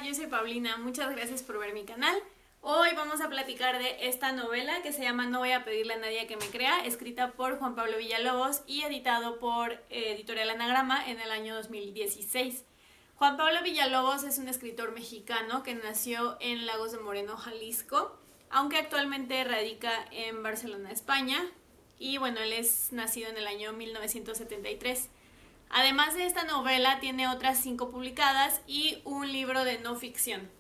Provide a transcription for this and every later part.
Hola, yo soy Paulina, muchas gracias por ver mi canal. Hoy vamos a platicar de esta novela que se llama No voy a pedirle a nadie que me crea, escrita por Juan Pablo Villalobos y editado por Editorial Anagrama en el año 2016. Juan Pablo Villalobos es un escritor mexicano que nació en Lagos de Moreno, Jalisco, aunque actualmente radica en Barcelona, España. Y bueno, él es nacido en el año 1973. Además de esta novela, tiene otras 5 publicadas y un libro de no ficción.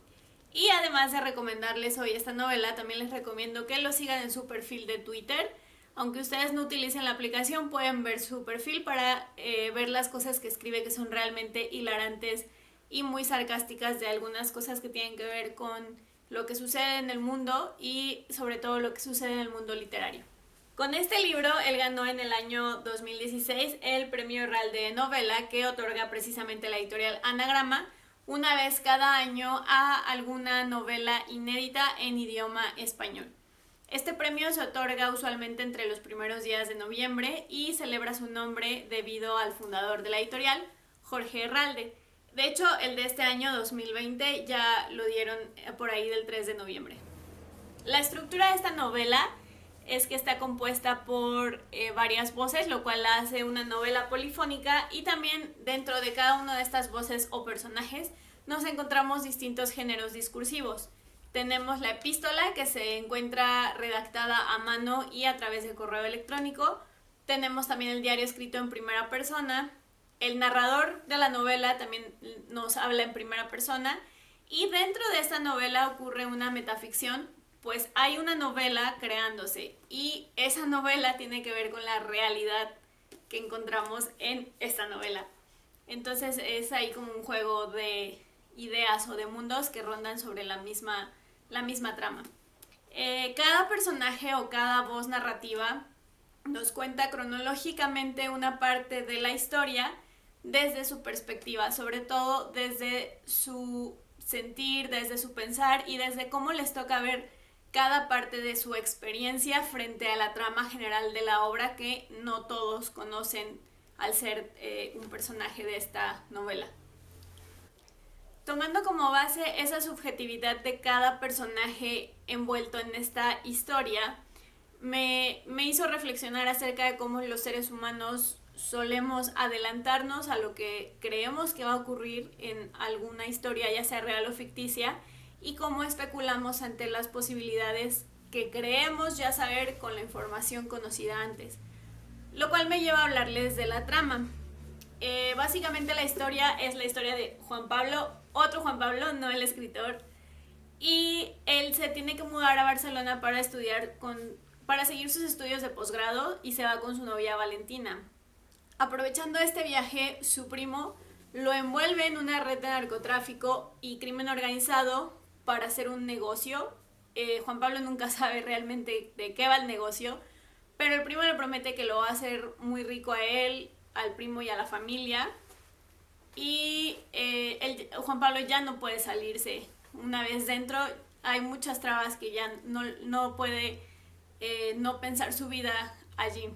Y además de recomendarles hoy esta novela, también les recomiendo que lo sigan en su perfil de Twitter. Aunque ustedes no utilicen la aplicación, pueden ver su perfil para ver las cosas que escribe, que son realmente hilarantes y muy sarcásticas de algunas cosas que tienen que ver con lo que sucede en el mundo y sobre todo lo que sucede en el mundo literario. Con este libro, él ganó en el año 2016 el Premio Real de Novela que otorga precisamente la editorial Anagrama una vez cada año a alguna novela inédita en idioma español. Este premio se otorga usualmente entre los primeros días de noviembre y celebra su nombre debido al fundador de la editorial, Jorge Herralde. De hecho, el de este año 2020 ya lo dieron por ahí del 3 de noviembre. La estructura de esta novela es que está compuesta por varias voces, lo cual la hace una novela polifónica, y también dentro de cada una de estas voces o personajes nos encontramos distintos géneros discursivos. Tenemos la epístola, que se encuentra redactada a mano y a través de correo electrónico. Tenemos también el diario escrito en primera persona. El narrador de la novela también nos habla en primera persona. Y dentro de esta novela ocurre una metaficción, pues hay una novela creándose y esa novela tiene que ver con la realidad que encontramos en esta novela. Entonces es ahí como un juego de ideas o de mundos que rondan sobre la misma trama. Cada personaje o cada voz narrativa nos cuenta cronológicamente una parte de la historia desde su perspectiva, sobre todo desde su sentir, desde su pensar y desde cómo les toca ver cada parte de su experiencia frente a la trama general de la obra que no todos conocen al ser un personaje de esta novela. Tomando como base esa subjetividad de cada personaje envuelto en esta historia, me hizo reflexionar acerca de cómo los seres humanos solemos adelantarnos a lo que creemos que va a ocurrir en alguna historia, ya sea real o ficticia, y cómo especulamos ante las posibilidades que creemos ya saber con la información conocida antes. Lo cual me lleva a hablarles de la trama. Básicamente la historia es la historia de Juan Pablo, otro Juan Pablo, no el escritor, y él se tiene que mudar a Barcelona para para seguir sus estudios de posgrado, y se va con su novia Valentina. Aprovechando este viaje, su primo lo envuelve en una red de narcotráfico y crimen organizado para hacer un negocio. Juan Pablo nunca sabe realmente de qué va el negocio, pero el primo le promete que lo va a hacer muy rico a él, al primo y a la familia. Y Juan Pablo ya no puede salirse. Una vez dentro hay muchas trabas que ya no puede no pensar su vida allí,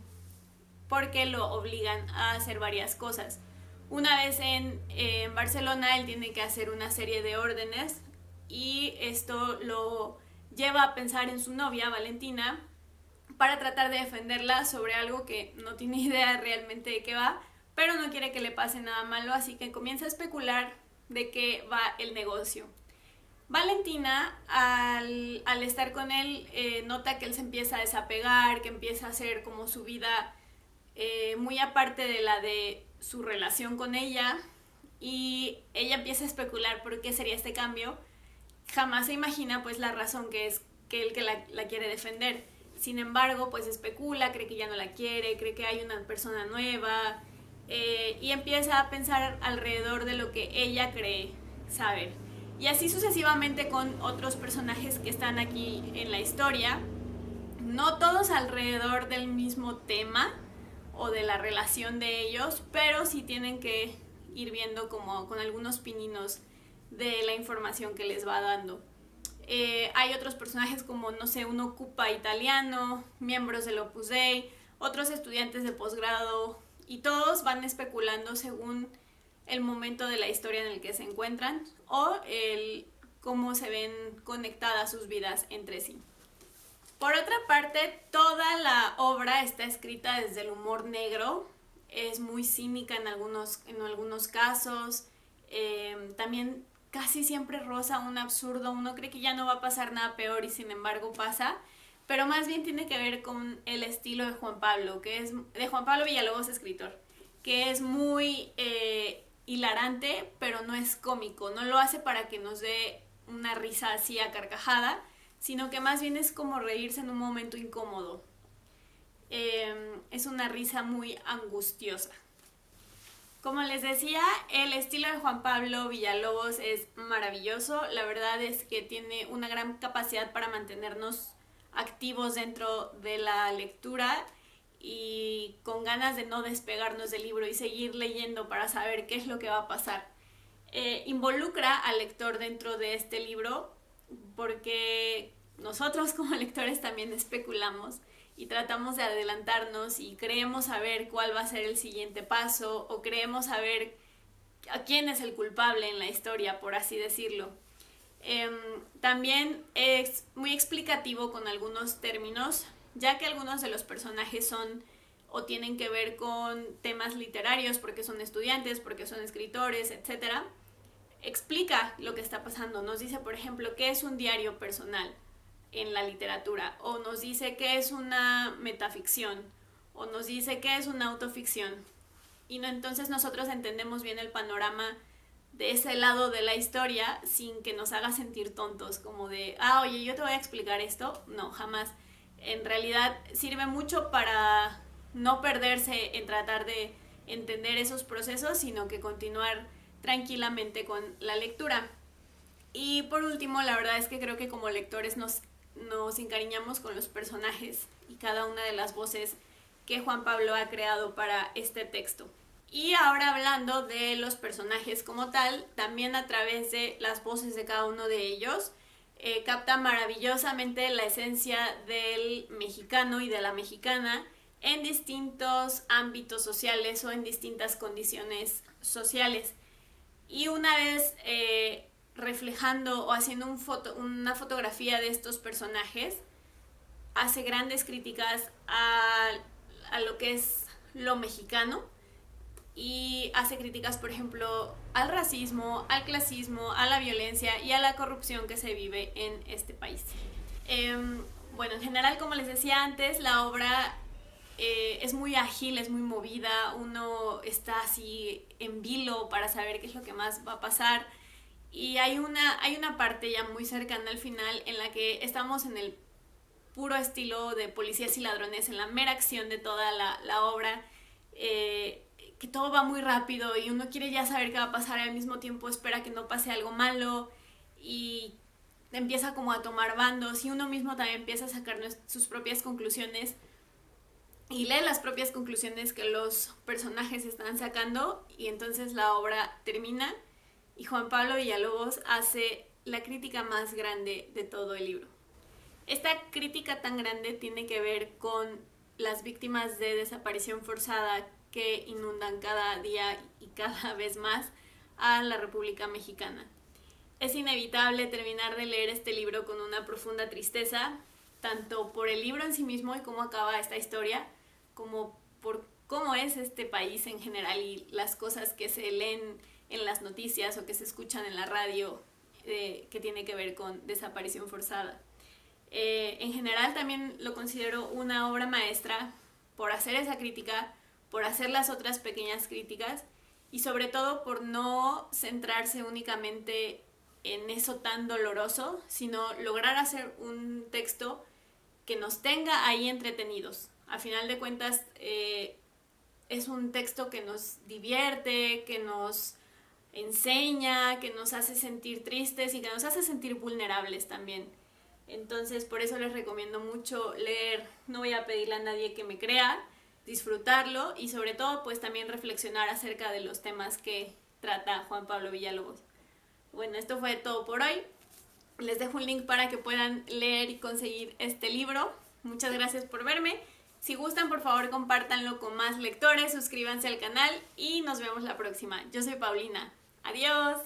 porque lo obligan a hacer varias cosas. Una vez en Barcelona, él tiene que hacer una serie de órdenes y esto lo lleva a pensar en su novia, Valentina, para tratar de defenderla sobre algo que no tiene idea realmente de qué va, pero no quiere que le pase nada malo, así que comienza a especular de qué va el negocio. Valentina, al estar con él, nota que él se empieza a desapegar, que empieza a hacer como su vida muy aparte de la de su relación con ella, y ella empieza a especular por qué sería este cambio. Jamás se imagina pues la razón que es que él que la quiere defender. Sin embargo, pues especula, cree que ya no la quiere, cree que hay una persona nueva, y empieza a pensar alrededor de lo que ella cree saber. Y así sucesivamente con otros personajes que están aquí en la historia, no todos alrededor del mismo tema o de la relación de ellos, pero sí tienen que ir viendo como con algunos pininos de la información que les va dando. Hay otros personajes como, no sé, un ocupa italiano, miembros del Opus Dei, otros estudiantes de posgrado, y todos van especulando según el momento de la historia en el que se encuentran o el cómo se ven conectadas sus vidas entre sí. Por otra parte, toda la obra está escrita desde el humor negro, es muy cínica en algunos casos, también casi siempre roza un absurdo, uno cree que ya no va a pasar nada peor y sin embargo pasa, pero más bien tiene que ver con el estilo de Juan Pablo, de Juan Pablo Villalobos, escritor, que es muy hilarante, pero no es cómico, no lo hace para que nos dé una risa así a carcajada, sino que más bien es como reírse en un momento incómodo. Es una risa muy angustiosa. Como les decía, el estilo de Juan Pablo Villalobos es maravilloso. La verdad es que tiene una gran capacidad para mantenernos activos dentro de la lectura y con ganas de no despegarnos del libro y seguir leyendo para saber qué es lo que va a pasar. Involucra al lector dentro de este libro porque nosotros como lectores también especulamos y tratamos de adelantarnos y creemos saber cuál va a ser el siguiente paso o creemos saber a quién es el culpable en la historia, por así decirlo. También es muy explicativo con algunos términos, ya que algunos de los personajes son o tienen que ver con temas literarios porque son estudiantes, porque son escritores, etc. Explica lo que está pasando, nos dice, por ejemplo, qué es un diario personal en la literatura, o nos dice qué es una metaficción, o nos dice qué es una autoficción. Y no, entonces nosotros entendemos bien el panorama de ese lado de la historia sin que nos haga sentir tontos, como de, oye, yo te voy a explicar esto. No, jamás. En realidad sirve mucho para no perderse en tratar de entender esos procesos, sino que continuar tranquilamente con la lectura. Y por último, la verdad es que creo que como lectores nos encariñamos con los personajes y cada una de las voces que Juan Pablo ha creado para este texto. Y ahora hablando de los personajes como tal, también a través de las voces de cada uno de ellos, capta maravillosamente la esencia del mexicano y de la mexicana en distintos ámbitos sociales o en distintas condiciones sociales. Y una vez reflejando o haciendo una fotografía de estos personajes, hace grandes críticas a lo que es lo mexicano y hace críticas, por ejemplo, al racismo, al clasismo, a la violencia y a la corrupción que se vive en este país. Bueno, en general, como les decía antes, la obra es muy ágil, es muy movida, uno está así en vilo para saber qué es lo que más va a pasar. Y hay una parte ya muy cercana al final en la que estamos en el puro estilo de Policías y Ladrones, en la mera acción de toda la obra, que todo va muy rápido y uno quiere ya saber qué va a pasar y al mismo tiempo espera que no pase algo malo y empieza como a tomar bandos y uno mismo también empieza a sacar sus propias conclusiones y lee las propias conclusiones que los personajes están sacando y entonces la obra termina y Juan Pablo Villalobos hace la crítica más grande de todo el libro. Esta crítica tan grande tiene que ver con las víctimas de desaparición forzada que inundan cada día y cada vez más a la República Mexicana. Es inevitable terminar de leer este libro con una profunda tristeza, tanto por el libro en sí mismo y cómo acaba esta historia, como por cómo es este país en general y las cosas que se leen en las noticias o que se escuchan en la radio que tiene que ver con desaparición forzada. En general también lo considero una obra maestra por hacer esa crítica, por hacer las otras pequeñas críticas y sobre todo por no centrarse únicamente en eso tan doloroso, sino lograr hacer un texto que nos tenga ahí entretenidos. A final de cuentas, es un texto que nos divierte, que nos enseña, que nos hace sentir tristes y que nos hace sentir vulnerables también. Entonces, por eso les recomiendo mucho leer No voy a pedirle a nadie que me crea, disfrutarlo y sobre todo pues también reflexionar acerca de los temas que trata Juan Pablo Villalobos. Bueno, esto fue todo por hoy. Les dejo un link para que puedan leer y conseguir este libro. Muchas gracias por verme Si gustan, por favor, compártanlo con más lectores, suscríbanse al canal y nos vemos la próxima. Yo soy Paulina. Adiós.